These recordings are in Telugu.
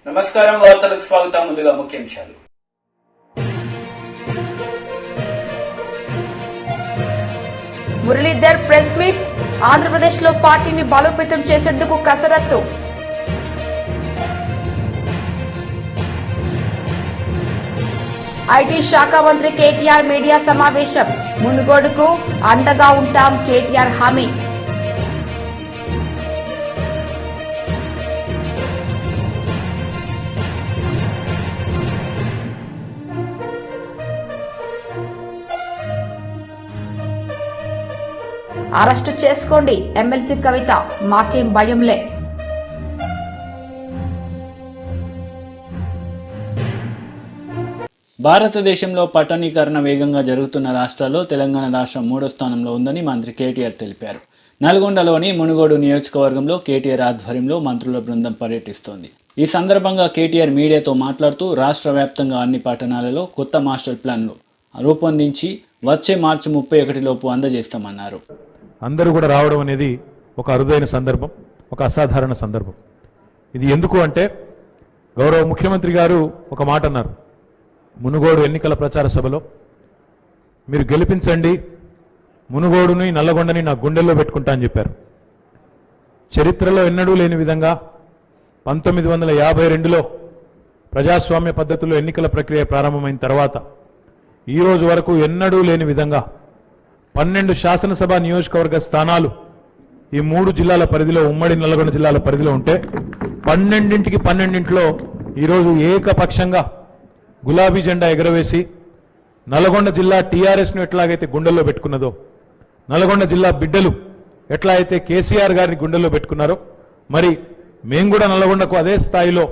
నమస్కారం, వార్తలకు స్వాగతం. ముందుగా ముఖ్యాంశాలు. Muralidhar press meet. ఆంధ్రప్రదేశ్ లో పార్టీని బలోపేతం చేసేందుకు కసరత్తు. ఐటీ శాఖ మంత్రి కేటీఆర్ మీడియా సమావేశం. మునుగోడుకు అండగా ఉంటాం కేటీఆర్ హామీ. అరెస్టు చేసుకోండి ఎమ్మెల్సీ కవిత, మాకేం భయంలే. భారతదేశంలో పట్టణీకరణ వేగంగా జరుగుతున్న రాష్ట్రాల్లో తెలంగాణ రాష్ట్రం 3వ స్థానంలో ఉందని మంత్రి కేటీఆర్ తెలిపారు. నల్గొండలోని మునుగోడు నియోజకవర్గంలో కేటీఆర్ ఆధ్వర్యంలో మంత్రుల బృందం పర్యటిస్తోంది. ఈ సందర్భంగా కేటీఆర్ మీడియాతో మాట్లాడుతూ రాష్ట్ర వ్యాప్తంగా అన్ని పట్టణాలలో కొత్త మాస్టర్ ప్లాన్లు రూపొందించి వచ్చే మార్చి 31 లోపు అందజేస్తామన్నారు. అందరూ కూడా రావడం అనేది ఒక అరుదైన సందర్భం, ఒక అసాధారణ సందర్భం. ఇది ఎందుకు అంటే గౌరవ ముఖ్యమంత్రి గారు ఒక మాట అన్నారు మునుగోడు ఎన్నికల ప్రచార సభలో, మీరు గెలిపించండి, మునుగోడుని నల్లగొండని నా గుండెల్లో పెట్టుకుంటా అని చెప్పారు. చరిత్రలో ఎన్నడూ లేని విధంగా 1952లో ప్రజాస్వామ్య పద్ధతిలో ఎన్నికల ప్రక్రియ ప్రారంభమైన తర్వాత ఈ రోజు వరకు ఎన్నడూ లేని విధంగా 12 శాసనసభ నియోజకవర్గ స్థానాలు ఈ 3 జిల్లాల పరిధిలో, ఉమ్మడి నల్గొండ జిల్లాల పరిధిలో ఉంటే 12లో ఈరోజు ఏకపక్షంగా గులాబీ జెండా ఎగరవేసి నల్గొండ జిల్లా టీఆర్ఎస్ను ఎట్లాగైతే గుండెల్లో పెట్టుకున్నదో, నల్గొండ జిల్లా బిడ్డలు ఎట్లా అయితే కేసీఆర్ గారిని గుండెల్లో పెట్టుకున్నారో, మరి మేము కూడా నల్గొండకు అదే స్థాయిలో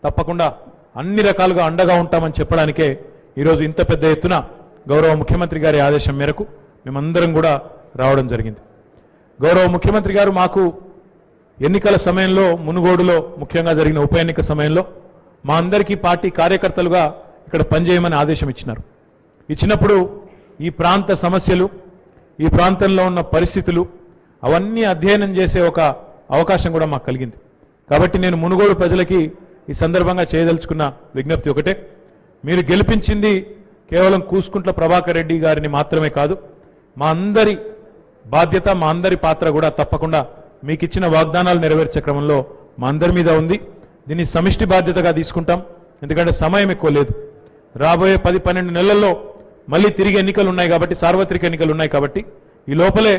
తప్పకుండా అన్ని రకాలుగా అండగా ఉంటామని చెప్పడానికే ఈరోజు ఇంత పెద్ద ఎత్తున గౌరవ ముఖ్యమంత్రి గారి ఆదేశం మేరకు మేమందరం కూడా రావడం జరిగింది. గౌరవ ముఖ్యమంత్రి గారు మాకు ఎన్నికల సమయంలో మునుగోడులో ముఖ్యంగా జరిగిన ఉప ఎన్నిక సమయంలో మా అందరికీ పార్టీ కార్యకర్తలుగా ఇక్కడ పనిచేయమని ఆదేశం ఇచ్చినారు. ఇచ్చినప్పుడు ఈ ప్రాంత సమస్యలు, ఈ ప్రాంతంలో ఉన్న పరిస్థితులు అవన్నీ అధ్యయనం చేసే ఒక అవకాశం కూడా మాకు కలిగింది. కాబట్టి నేను మునుగోడు ప్రజలకి ఈ సందర్భంగా చేయదలుచుకున్న విజ్ఞప్తి ఒకటే, మీరు గెలిపించింది కేవలం కూసుకుంట్ల ప్రభాకర్ రెడ్డి గారిని మాత్రమే కాదు, మా అందరి బాధ్యత, మా అందరి పాత్ర కూడా తప్పకుండా మీకు ఇచ్చిన వాగ్దానాలు నెరవేర్చే క్రమంలో మా అందరి మీద ఉంది. దీన్ని సమిష్టి బాధ్యతగా తీసుకుంటాం. ఎందుకంటే సమయం ఎక్కువ లేదు. రాబోయే 10-12 నెలల్లో మళ్ళీ తిరిగి ఎన్నికలు ఉన్నాయి కాబట్టి, సార్వత్రిక ఎన్నికలు ఉన్నాయి కాబట్టి ఈ లోపలే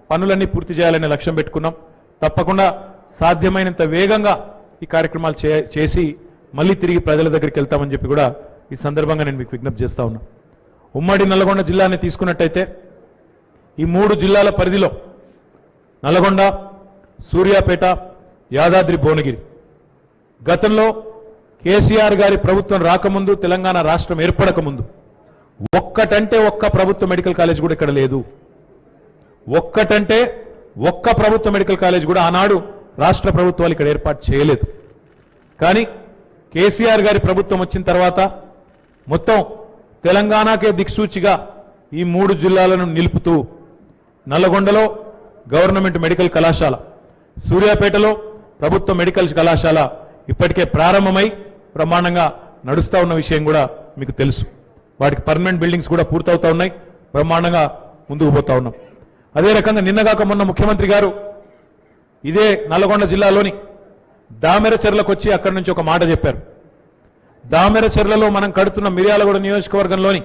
పనులన్నీ పూర్తి చేయాలనే లక్ష్యం పెట్టుకున్నాం. తప్పకుండా సాధ్యమైనంత వేగంగా ఈ కార్యక్రమాలు చేసి మళ్ళీ తిరిగి ప్రజల దగ్గరికి వెళ్తామని చెప్పి కూడా ఈ సందర్భంగా నేను మీకు విజ్ఞప్తి చేస్తా ఉన్నా. ఉమ్మడి నల్గొండ జిల్లాని తీసుకున్నట్టయితే ఈ 3 జిల్లాల పరిధిలో నల్గొండ, సూర్యాపేట, యాదాద్రి, భువనగిరి గతంలో కేసీఆర్ గారి ప్రభుత్వం రాకముందు, తెలంగాణ రాష్ట్రం ఏర్పడకముందు ఒక్కటంటే ఒక్క ప్రభుత్వ మెడికల్ కాలేజ్ కూడా ఇక్కడ లేదు. ఒక్కటంటే ఒక్క ప్రభుత్వ మెడికల్ కాలేజ్ కూడా ఆనాడు రాష్ట్ర ప్రభుత్వాలు ఇక్కడ ఏర్పాటు చేయలేదు. కానీ కేసీఆర్ గారి ప్రభుత్వం వచ్చిన తర్వాత మొత్తం తెలంగాణకే దిక్సూచిగా ఈ 3 జిల్లాలను నిలుపుతూ నల్లగొండలో గవర్నమెంట్ మెడికల్ కళాశాల, సూర్యాపేటలో ప్రభుత్వ మెడికల్ కళాశాల ఇప్పటికే ప్రారంభమై బ్రహ్మాండంగా నడుస్తూ ఉన్న విషయం కూడా మీకు తెలుసు. వాటికి పర్మనెంట్ బిల్డింగ్స్ కూడా పూర్తవుతా ఉన్నాయి, బ్రహ్మాండంగా ముందుకు పోతా ఉన్నాం. అదే రకంగా నిన్నగాక మొన్న ముఖ్యమంత్రి గారు ఇదే నల్గొండ జిల్లాలోని దామెరచెర్లకు వచ్చి అక్కడి నుంచి ఒక మాట చెప్పారు. దామెరచెర్లలో మనం కడుతున్న మిర్యాలగూడ నియోజకవర్గంలోని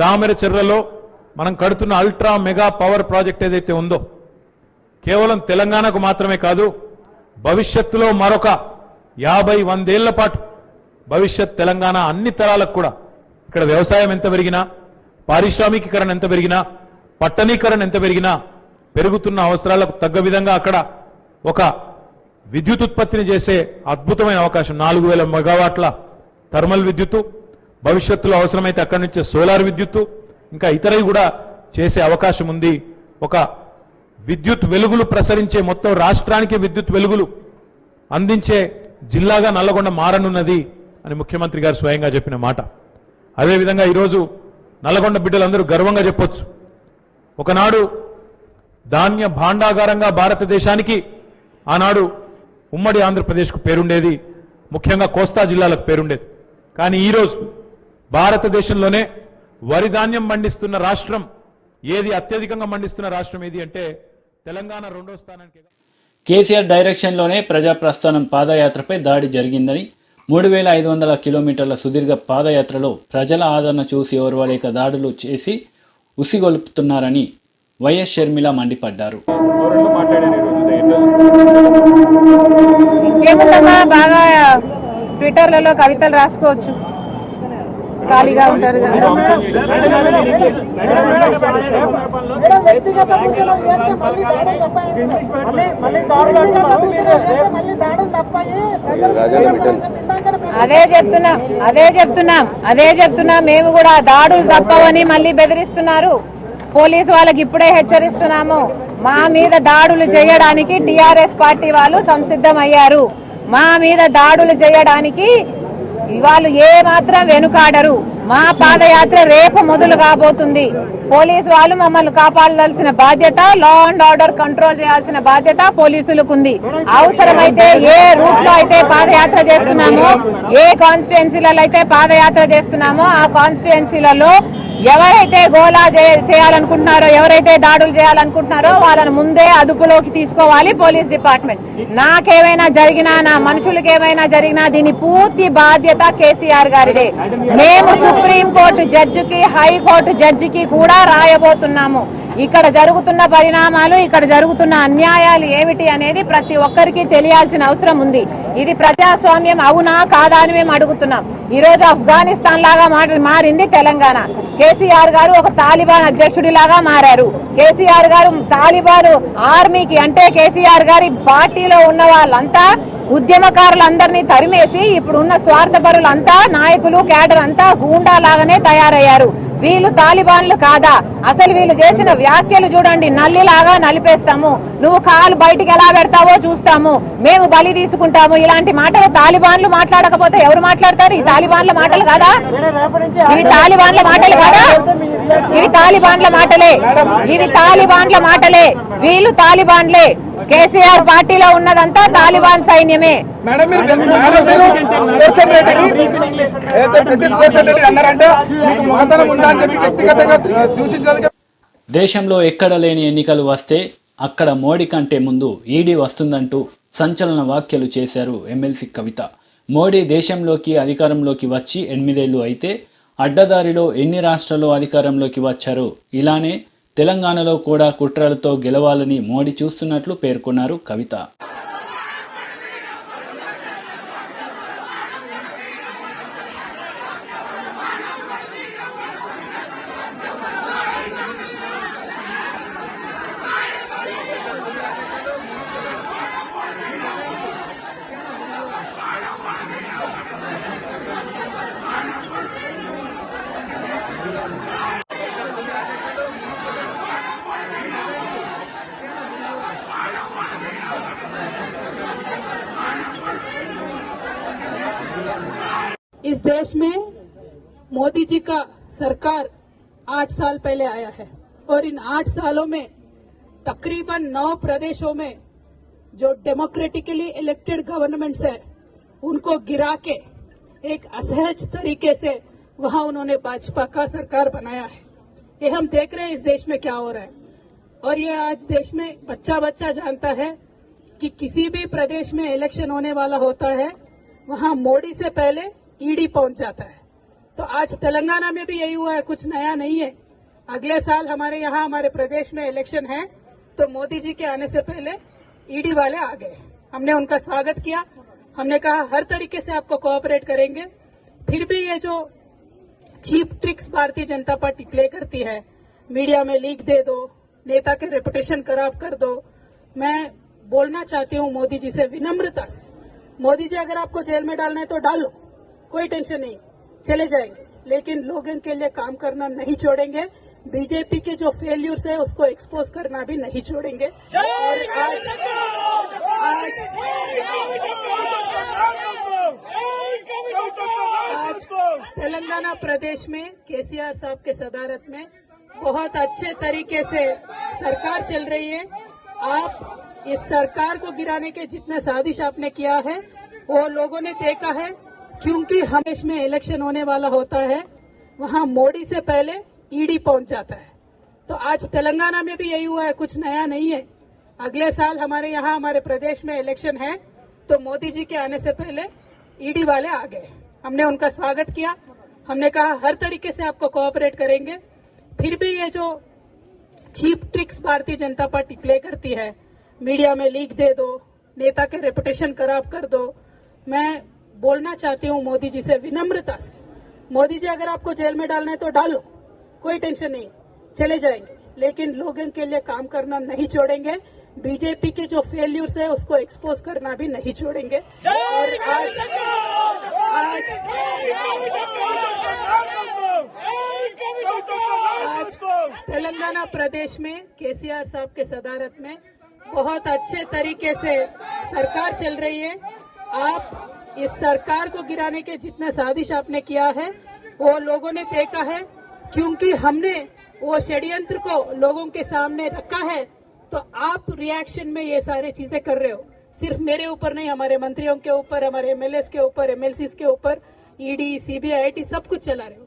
దామెరచెర్లలో మనం కడుతున్న అల్ట్రా మెగా పవర్ ప్రాజెక్ట్ ఏదైతే ఉందో కేవలం తెలంగాణకు మాత్రమే కాదు, భవిష్యత్తులో మరొక 50-100 ఏళ్ల పాటు భవిష్యత్ తెలంగాణ అన్ని తరాలకు కూడా ఇక్కడ వ్యవసాయం ఎంత పెరిగినా, పారిశ్రామికీకరణ ఎంత పెరిగినా, పట్టణీకరణ ఎంత పెరిగినా పెరుగుతున్న అవసరాలకు తగ్గ విధంగా అక్కడ ఒక విద్యుత్ ఉత్పత్తిని చేసే అద్భుతమైన అవకాశం, 4000 మెగావాట్ల థర్మల్ విద్యుత్తు, భవిష్యత్తులో అవసరమైతే అక్కడి నుంచే సోలార్ విద్యుత్తు, ఇంకా ఇతరవి కూడా చేసే అవకాశం ఉంది. ఒక విద్యుత్ వెలుగులు ప్రసరించే, మొత్తం రాష్ట్రానికి విద్యుత్ వెలుగులు అందించే జిల్లాగా నల్లగొండ మారనున్నది అని ముఖ్యమంత్రి గారు స్వయంగా చెప్పిన మాట. అదేవిధంగా ఈరోజు నల్లగొండ బిడ్డలందరూ గర్వంగా చెప్పొచ్చు, ఒకనాడు ధాన్య భాండాగారంగా భారతదేశానికి ఆనాడు ఉమ్మడి ఆంధ్రప్రదేశ్కు పేరుండేది. ముఖ్యంగా కోస్తా జిల్లాలకు పేరుండేది. కానీ ఈరోజు భారతదేశంలోనే వరి ధాన్యం పండిస్తున్న రాష్ట్రం ఏది, అత్యధికంగా పండిస్తున్న రాష్ట్రం ఏది అంటే తెలంగాణ 2వ స్థానానికి. కేసీఆర్ డైరెక్షన్లోనే ప్రజాప్రస్థానం పాదయాత్రపై దాడి జరిగిందని, 3500 కిలోమీటర్ల సుదీర్ఘ పాదయాత్రలో ప్రజల ఆదరణ చూసి ఓర్వలేక దాడులు చేసి ఉసిగొల్పుతున్నారని వైఎస్ షర్మిల మండిపడ్డారు. ఇంకేముందమ్మా, బాగా ట్విట్టర్లలో కవితలు రాసుకోవచ్చు, ఖాళీగా ఉంటారు కదా. అదే చెప్తున్నా మేము కూడా దాడులు తప్పవని మళ్ళీ బెదిరిస్తున్నారు. పోలీసు వాళ్ళకి ఇప్పుడే హెచ్చరిస్తున్నాము, మా మీద దాడులు చేయడానికి టిఆర్ఎస్ పార్టీ వాళ్ళు సంసిద్ధమయ్యారు. మా మీద దాడులు చేయడానికి వాళ్ళు ఏ మాత్రం వెనుకాడరు. మా పాదయాత్ర రేపు మొదలు కాబోతుంది. పోలీసు వాళ్ళు మమ్మల్ని కాపాడాల్సిన బాధ్యత, లా అండ్ ఆర్డర్ కంట్రోల్ చేయాల్సిన బాధ్యత పోలీసులకు ఉంది. అవసరమైతే ఏ రూట్ లో అయితే పాదయాత్ర చేస్తున్నామో, ఏ కాన్స్టిట్యుయెన్సీలలో అయితే పాదయాత్ర చేస్తున్నామో ఆ కాన్స్టిట్యుయెన్సీలలో ఎవరైతే గోలా చేయాలనుకుంటున్నారో, ఎవరైతే దాడులు చేయాలనుకుంటున్నారో వాళ్ళని ముందే అదుపులోకి తీసుకోవాలి పోలీస్ డిపార్ట్మెంట్. నాకేమైనా జరిగినా, నా మనుషులకు ఏమైనా జరిగినా దీని పూర్తి బాధ్యత కేసీఆర్ గారిదే. మేము సుప్రీంకోర్టు జడ్జికి, హైకోర్టు జడ్జికి కూడా రాయబోతున్నాము. ఇక్కడ జరుగుతున్న పరిణామాలు, ఇక్కడ జరుగుతున్న అన్యాయాలు ఏమిటి అనేది ప్రతి ఒక్కరికి తెలియాల్సిన అవసరం ఉంది. ఇది ప్రజాస్వామ్యం అవునా కాదా అని మేము అడుగుతున్నాం. ఈ రోజు ఆఫ్ఘనిస్తాన్ లాగా మారింది తెలంగాణ. కేసీఆర్ గారు ఒక తాలిబాన్ అధ్యక్షుడిలాగా మారారు. కేసీఆర్ గారు తాలిబాన్ ఆర్మీకి, అంటే కేసీఆర్ గారి పార్టీలో ఉన్న వాళ్ళంతా ఉద్యమకారులందరినీ తరిమేసి ఇప్పుడు ఉన్న స్వార్థపరులంతా, నాయకులు, కేడర్ అంతా గూండా లాగానే తయారయ్యారు. వీళ్ళు తాలిబాన్లు కాదా? అసలు వీళ్ళు చేసిన వ్యాఖ్యలు చూడండి, నల్లిలాగా నలిపేస్తాము, నువ్వు కాలు బయటికి ఎలా పెడతావో చూస్తాము, మేము బలి తీసుకుంటాము, ఇలాంటి మాటలు తాలిబాన్లు మాట్లాడకపోతే ఎవరు మాట్లాడతారు? ఈ తాలిబాన్ల మాటలు కాదా? ఇవి తాలిబాన్ల మాటలు కాదా? ఇవి తాలిబాన్ల మాటలే, ఇవి తాలిబాన్ల మాటలే. వీళ్ళు తాలిబాన్లే. కేసీఆర్ పార్టీలో ఉన్నదంతా తాలిబాన్ సైన్యమే. దేశంలో ఎక్కడ లేని ఎన్నికలు వస్తే అక్కడ మోడీ కంటే ముందు ఈడీ వస్తుందంటూ సంచలన వ్యాఖ్యలు చేశారు ఎమ్మెల్సీ కవిత. మోడీ దేశంలోకి అధికారంలోకి వచ్చి 8 ఏళ్లు అయితే అడ్డదారిలో ఎన్ని రాష్ట్రాల్లో అధికారంలోకి వచ్చారో ఇలానే తెలంగాణలో కూడా కుట్రలతో గెలవాలని మోడీ చూస్తున్నట్లు పేర్కొన్నారు కవిత. इस देश में मोदी जी का सरकार 8 साल पहले आया है और इन 8 सालों में तकरीबन 9 प्रदेशों में जो डेमोक्रेटिकली इलेक्टेड गवर्नमेंट्स है उनको गिरा के एक असहज तरीके से वहां उन्होंने भाजपा का सरकार बनाया है। ये हम देख रहे हैं इस देश में क्या हो रहा है। और ये आज देश में बच्चा बच्चा जानता है कि किसी भी प्रदेश में इलेक्शन होने वाला होता है वहां मोदी से पहले ईडी पहुंच जाता है। तो आज तेलंगाना में भी यही हुआ है, कुछ नया नहीं है। अगले साल हमारे यहाँ हमारे प्रदेश में इलेक्शन है तो मोदी जी के आने से पहले ईडी वाले आ गए। हमने उनका स्वागत किया, हमने कहा हर तरीके से आपको कोऑपरेट करेंगे। फिर भी ये जो cheap tricks Bharatiya Janata party play करती है, मीडिया में लीक दे दो, नेता के रेपुटेशन खराब कर दो, मैं बोलना चाहती हूँ मोदी जी से विनम्रता से, मोदी जी अगर आपको जेल में डालना है तो डालो, कोई टेंशन नहीं, चले जाएंगे, लेकिन लोगों के लिए काम करना नहीं छोड़ेंगे। बीजेपी के जो फेल्यूर्स है उसको एक्सपोज करना भी नहीं छोड़ेंगे। और आज तेलंगाना प्रदेश में केसीआर साहब के सदारत में बहुत अच्छे तरीके से सरकार चल रही है। आप इस सरकार को गिराने के जितने साजिश आपने किया है वो लोगों ने देखा है, क्योंकि हम देश में इलेक्शन होने वाला होता है, वहां मोदी से पहले ईडी पहुंच जाता है। तो आज तेलंगाना में भी यही हुआ है, कुछ नया नहीं है। अगले साल हमारे यहाँ हमारे प्रदेश में इलेक्शन है, तो मोदी जी के आने से पहले ईडी वाले आ गए। हमने उनका स्वागत किया, हमने कहा हर तरीके से आपको कोऑपरेट करेंगे। फिर भी ये जो cheap tricks Bharatiya Janata party play करती है, मीडिया में लीक दे दो, नेता के रेपुटेशन खराब कर दो, मैं बोलना चाहती हूँ मोदी जी से विनम्रता से, मोदी जी अगर आपको जेल में डालना है तो डालो, कोई टेंशन नहीं, चले जाएंगे, लेकिन लोगों के लिए काम करना नहीं छोड़ेंगे। बीजेपी के जो फेल्यूर्स है उसको एक्सपोज करना भी नहीं छोड़ेंगे। और आज तेलंगाना प्रदेश में केसीआर साहब के सदारत में बहुत अच्छे तरीके से सरकार चल रही है। आप इस सरकार को गिराने के जितना साजिश आपने किया है वो लोगों ने देखा है, क्योंकि हमने वो षड्यंत्र को लोगों के सामने रखा है। तो आप रिएक्शन में ये सारी चीजें कर रहे हो, सिर्फ मेरे ऊपर नहीं, हमारे मंत्रियों के ऊपर, हमारे एमएलएस के ऊपर, एमएलसीज के ऊपर, ईडी, सीबीआई, आईटी सब कुछ चला रहे हो।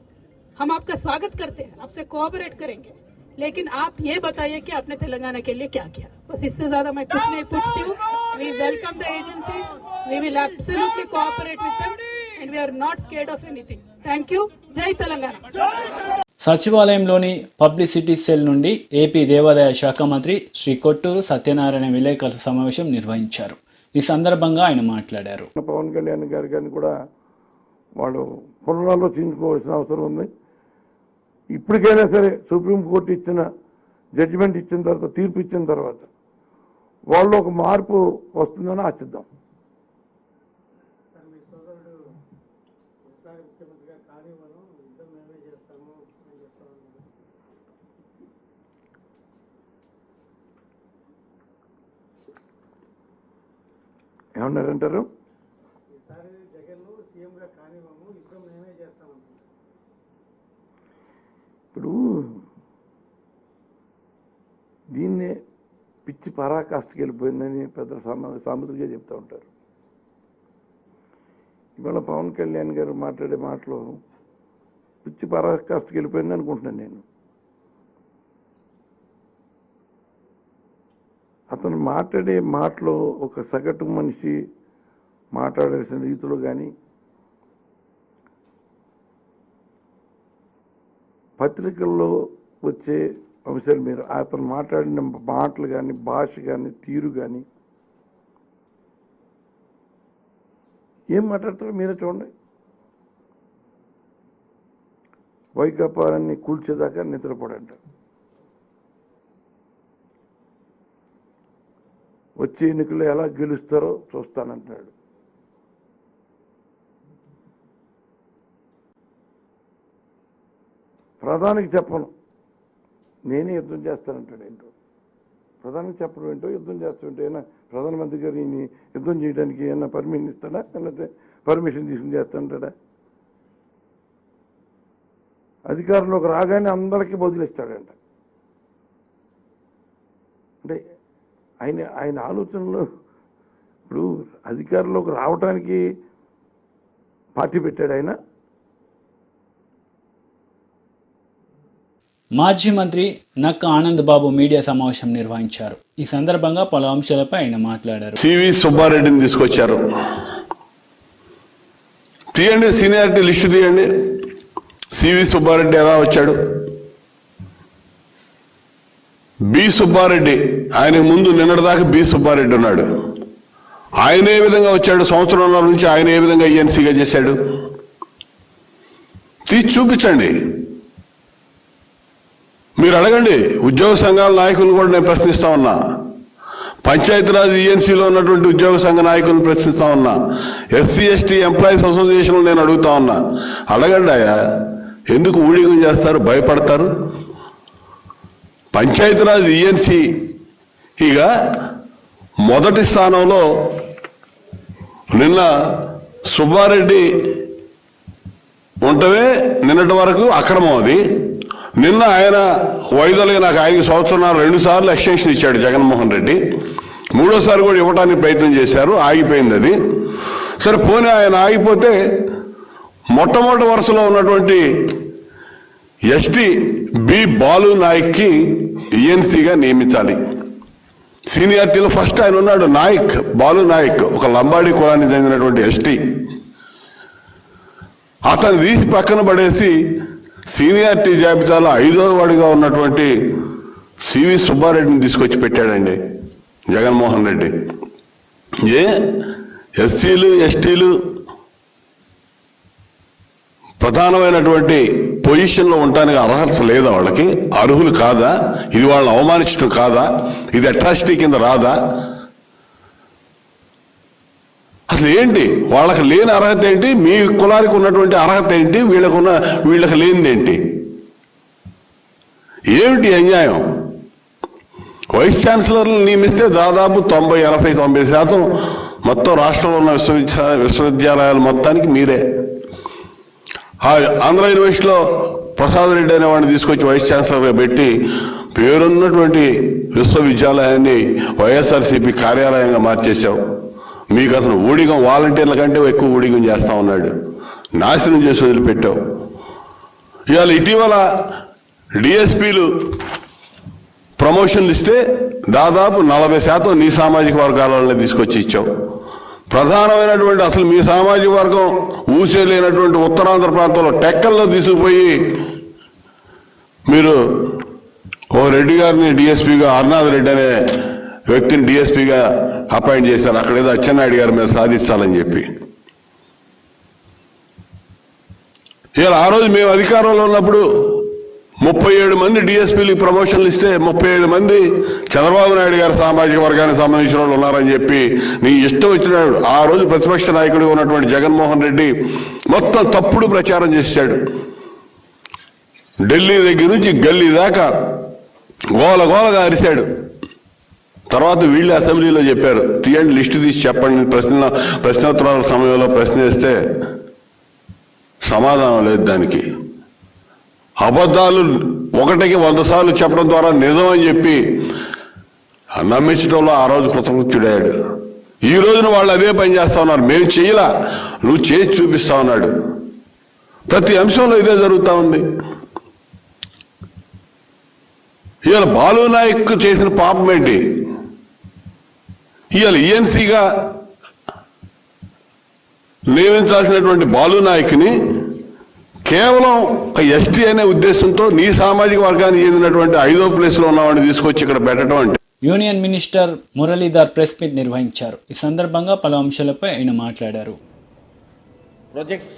हम आपका स्वागत करते हैं, आपसे कोऑपरेट करेंगे, लेकिन आप ये बताइए कि आपने तेलंगाना के लिए क्या किया। बस इससे ज्यादा मैं कुछ नहीं पूछती हूँ। We welcome the agencies, we will absolutely cooperate with them and we are not scared of anything. Thank you. జై తెలంగాణ. సచివాలయంలోని పబ్లిసిటీ సెల్ నుండి ఏపీ దేవాదాయ శాఖ మంత్రి శ్రీ కొట్టూరు సత్యనారాయణ విలేకరుల సమావేశం నిర్వహించారు. ఈ సందర్భంగా ఆయన మాట్లాడారు. పవన్ కళ్యాణ్ గారిని కూడా వాళ్ళు పునరాలోచించుకోవాల్సిన అవసరం ఉంది. ఇప్పటికైనా సరే సుప్రీంకోర్టు ఇచ్చిన జడ్జిమెంట్ ఇచ్చిన తర్వాత, తీర్పు ఇచ్చిన తర్వాత వాళ్ళు ఒక మార్పు వస్తుందని ఆశిద్దాం. ఏమన్నారంటారు? ఇప్పుడు దీన్నే పిచ్చి పరాకాష్ఠకి వెళ్ళిపోయిందని పెద్ద సామెతగా చెప్తూ ఉంటారు. ఇవాళ పవన్ కళ్యాణ్ గారు మాట్లాడే మాటలు పిచ్చి పరాకాష్ఠకి వెళ్ళిపోయింది అనుకుంటున్నాను నేను. అతను మాట్లాడే మాటలు ఒక సగటు మనిషి మాట్లాడాల్సిన రీతిలో కానీ, పత్రికల్లో వచ్చే అంశాలు మీరు అతను మాట్లాడిన మాటలు కానీ, భాష కానీ, తీరు కానీ ఏం మాట్లాడతారో మీరే చూడండి. వైకాపాన్ని కూల్చేదాకా నిద్రపోడంటారు. వచ్చే ఎన్నికల్లో ఎలా గెలుస్తారో చూస్తానంటున్నాడు. ప్రధానికి చెప్పను, నేనే యుద్ధం చేస్తానంటాడు. ఏంటో ప్రధానికి చెప్పడం ఏంటో, యుద్ధం చేస్తుంటే ఏమైనా ప్రధానమంత్రి గారిని యుద్ధం చేయడానికి ఏమైనా పర్మిషన్ ఇస్తాడా, లేకపోతే పర్మిషన్ తీసుకుని చేస్తానంటాడా? అధికారంలోకి రాగానే అందరికీ బదులిస్తాడంట. అంటే ఆయన ఆలోచనలో ఇప్పుడు అధికారంలోకి రావడానికి పార్టీ పెట్టాడు ఆయన. మాజీ మంత్రి నక్క ఆనంద్ బాబు మీడియా సమావేశం నిర్వహించారు. ఈ సందర్భంగా పలు అంశాలపై ఆయన మాట్లాడారు. సివి సుబ్బారెడ్డిని తీసుకొచ్చారు. తీయండి, సీనియారిటీ లిస్టు తీయండి. సివి సుబ్బారెడ్డి ఎలా వచ్చాడు? బి సుబ్బారెడ్డి, ఆయన ముందు నిన్నటిదాకా బి సుబ్బారెడ్డి ఉన్నాడు. ఆయన ఏ విధంగా వచ్చాడు? సంవత్సరంలో నుంచి ఆయన ఏ విధంగా ఈఎన్సీగా చేశాడు? తీసి చూపించండి. మీరు అడగండి. ఉద్యోగ సంఘాల నాయకులు కూడా నేను ప్రశ్నిస్తా ఉన్నా. పంచాయతీరాజ్ ఈఎన్సీలో ఉన్నటువంటి ఉద్యోగ సంఘ నాయకులను ప్రశ్నిస్తా ఉన్నా. ఎస్సీ ఎస్టీ ఎంప్లాయీస్ అసోసియేషన్లు నేను అడుగుతా ఉన్నా. అడగండి అయ్యా, ఎందుకు ఊడిగం చేస్తారు, భయపడతారు? పంచాయతీరాజ్ ఈఎన్సీ ఇక మొదటి స్థానంలో నిన్న సుబ్బారెడ్డి ఉంటవే నిన్నటి వరకు అక్రమం. అది నిన్న ఆయన వైదొలిగా నాకు ఆయనకి సంవత్సరం 2 సార్లు ఎక్స్టెన్షన్ ఇచ్చాడు జగన్మోహన్ రెడ్డి. 3వ సారి కూడా ఇవ్వడానికి ప్రయత్నం చేశారు, ఆగిపోయింది అది. సరే పోనీ ఆయన ఆగిపోతే మొట్టమొదటి వరుసలో ఉన్నటువంటి ఎస్టీ బి బాలు నాయక్కి ఈఎన్సీగా నియమించాలి. సీనియారిటీలో ఫస్ట్ ఆయన ఉన్నాడు, నాయక్, బాలు నాయక్, ఒక లంబాడి కులానికి చెందినటువంటి ఎస్టీ. అతను తీసి పక్కన పడేసి సీనియారిటీ జాబితాలో 5వ వాడిగా ఉన్నటువంటి సివి సుబ్బారెడ్డిని తీసుకొచ్చి పెట్టాడండి జగన్మోహన్ రెడ్డి. ఎస్సీలు ఎస్టీలు ప్రధానమైనటువంటి పొజిషన్లో ఉండడానికి అర్హత లేదా? వాళ్ళకి అర్హులు కాదా? ఇది వాళ్ళని అవమానించడం కాదా? ఇది అట్రాసిటీ కింద రాదా? అసలు ఏంటి వాళ్ళకి లేని అర్హత ఏంటి? మీ కులానికి ఉన్నటువంటి అర్హత ఏంటి? వీళ్ళకి లేనిదేంటి? ఏమిటి అన్యాయం? వైస్ ఛాన్సలర్లు నియమిస్తే దాదాపు 80-90% మొత్తం రాష్ట్రంలో ఉన్న విశ్వవిద్యాలయాలు మొత్తానికి మీరే. ఆంధ్ర యూనివర్సిటీలో ప్రసాద్ రెడ్డి అనే వాడిని తీసుకొచ్చి వైస్ ఛాన్సలర్గా పెట్టి పేరున్నటువంటి విశ్వవిద్యాలయాన్ని వైఎస్ఆర్సీపీ కార్యాలయంగా మార్చేశావు. మీకు అసలు ఊడిగం వాలంటీర్ల కంటే ఎక్కువ ఊడిగం చేస్తా ఉన్నాడు. నాశనం చేసి వదిలిపెట్టావు. ఇవాళ ఇటీవల డిఎస్పీలు ప్రమోషన్లు ఇస్తే దాదాపు 40% నీ సామాజిక వర్గాల వాళ్ళని తీసుకొచ్చి ఇచ్చావు. ప్రధానమైనటువంటి అసలు మీ సామాజిక వర్గం ఊసే లేనటువంటి ఉత్తరాంధ్ర ప్రాంతంలో టెక్కల్లో తీసుకుపోయి మీరు ఓ రెడ్డి గారిని డిఎస్పీగా, అర్నాథ్ రెడ్డి అనే వ్యక్తిని డిఎస్పీగా అపాయింట్ చేశారు. అక్కడేదో అచ్చెన్నాయుడు గారి మీద సాధించాలని చెప్పి. ఇలా ఆ రోజు మేము అధికారంలో ఉన్నప్పుడు 37 మంది డిఎస్పీలకు ప్రమోషన్లు ఇస్తే 35 మంది చంద్రబాబు నాయుడు గారి సామాజిక వర్గానికి సంబంధించిన వాళ్ళు ఉన్నారని చెప్పి నీ ఇష్టం వచ్చినాడు. ఆ రోజు ప్రతిపక్ష నాయకుడిగా ఉన్నటువంటి జగన్మోహన్ రెడ్డి మొత్తం తప్పుడు ప్రచారం చేశాడు. ఢిల్లీ దగ్గర నుంచి గల్లీ దాకా గోలగోలగా అరిశాడు. తర్వాత వీళ్ళే అసెంబ్లీలో చెప్పారు, తీయండి లిస్టు తీసి చెప్పండి. ప్రశ్నోత్తరాల సమయంలో ప్రశ్న వేస్తే సమాధానం లేదు. దానికి అబద్ధాలు 1కి 100 సార్లు చెప్పడం ద్వారా నిజం అని చెప్పి నమ్మించడంలో ఆ రోజు కృతకృత్యుడయ్యాడు. ఈ రోజున వాళ్ళు అదే పని చేస్తా ఉన్నారు. మేము చేయలా, నువ్వు చేసి చూపిస్తా ఉన్నాడు. ప్రతి అంశంలో ఇదే జరుగుతూ ఉంది. ఇవాళ బాలు నాయక్ చేసిన పాపం ఏంటి? ఇవాళ ఈఎన్సీగా నియమించాల్సినటువంటి బాలు నాయక్ని కేవలం ఎస్టీ అనే ఉద్దేశంతో నీ సామాజిక వర్గానికి చెందినటువంటి 5వ ప్లేస్లో ఉన్నవాడిని తీసుకొచ్చి ఇక్కడ పెట్టడం అంటే. Union minister Muralidhar press meet నిర్వహించారు. ఈ సందర్భంగా పలు అంశాలపై ఆయన మాట్లాడారు. Projects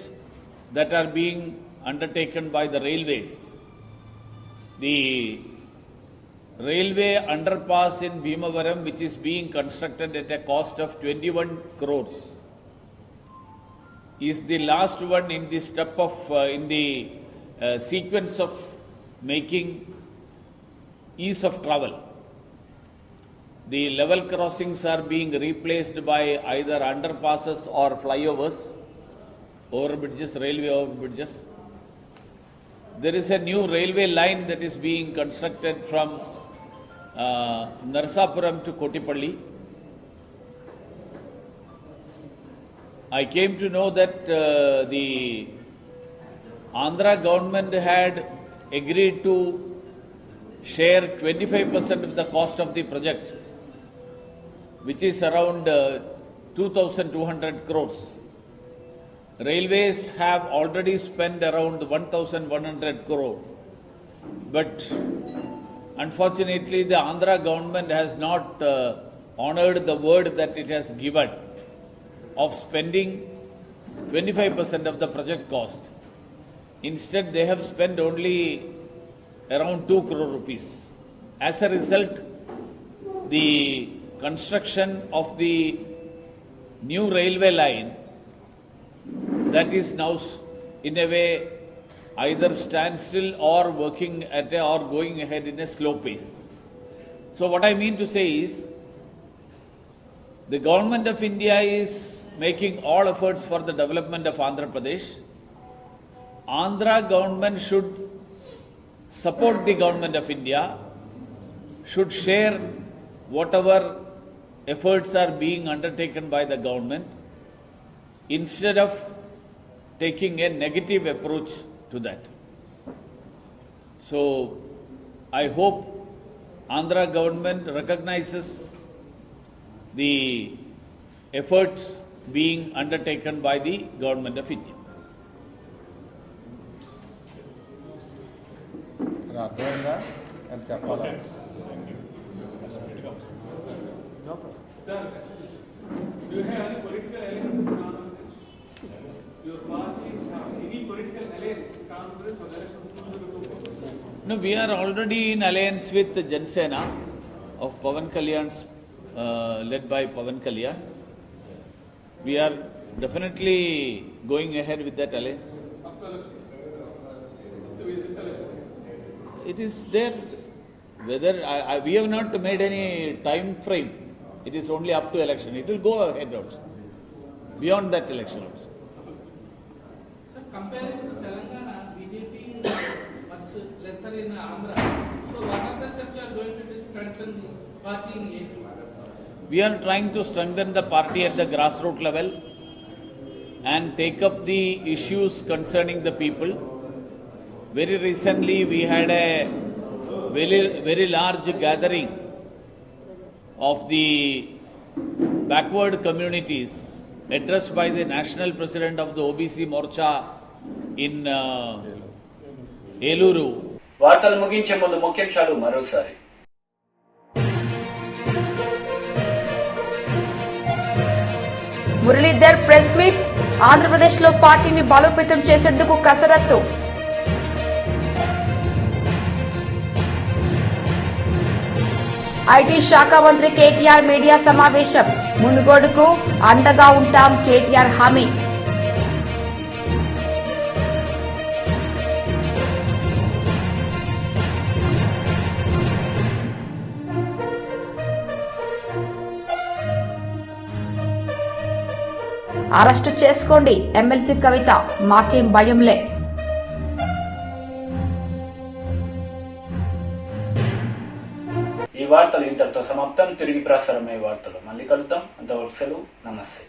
that are being undertaken by the railways. The railway underpass in Bhimavaram, which is being constructed at a cost of 21 crores, is the last one in the step of sequence of making ease of travel. The level crossings are being replaced by either underpasses or flyovers, overbridges, railway overbridges. There is a new railway line that is being constructed from Narsapuram to Kotipalli. I came to know that the Andhra government had agreed to share 25% of the cost of the project, which is around 2,200 crores. Railways have already spent around 1,100 crore. But unfortunately, the Andhra government has not honored the word that it has given of spending 25% of the project cost. Instead, they have spent only around 2 crore rupees. As a result, the construction of the new railway line that is now in a way either standstill or working or going ahead in a slow pace. So what I mean to say is, the government of India is making all efforts for the development of Andhra Pradesh. Andhra government should support the government of India, should share whatever efforts are being undertaken by the government. instead of taking a negative approach to that. So I hope Andhra government recognizes the efforts being undertaken by the government of India. అర్థమైందా అని చెప్పాలా? No, we are already in alliance with Jan Sena of Pawan Kalyan's, led by Pawan Kalyan. We are definitely going ahead with that alliance. It is there. Whether we have not made any time frame. It is only up to election. It will go ahead also. Beyond that election also. Sir, comparing to Telangana, BJP is much lesser in Andhra. So what are the steps you are going to strengthen the party in AP? We are trying to strengthen the party at the grassroots level and take up the issues concerning the people. Very recently, we had a very large gathering of the backward communities addressed by the national president of the OBC Morcha in Eluru. వార్తలు ముగించే ముందు ముఖ్యాంశాలు మరోసారి. మురళీధర్ ప్రెస్ మీట్, ఆంధ్రప్రదేశ్లో పార్టీని బలోపేతం చేసేందుకు కసరత్తు. ఐటీ శాఖ మంత్రి కేటీఆర్ మీడియా సమావేశం, మునుగోడుకు అండగా ఉంటాం కేటీఆర్ హామీ. అరెస్టు చేసుకోండి ఎమ్మెల్సీ కవిత, మాకేం భయంలే. ఈ వార్తలు ఇంతటితో సమాప్తం. తిరిగి ప్రసారమయ్యే వార్తలు మళ్ళీ కలుద్దాం. అంతవరకు సెలవు. నమస్తే.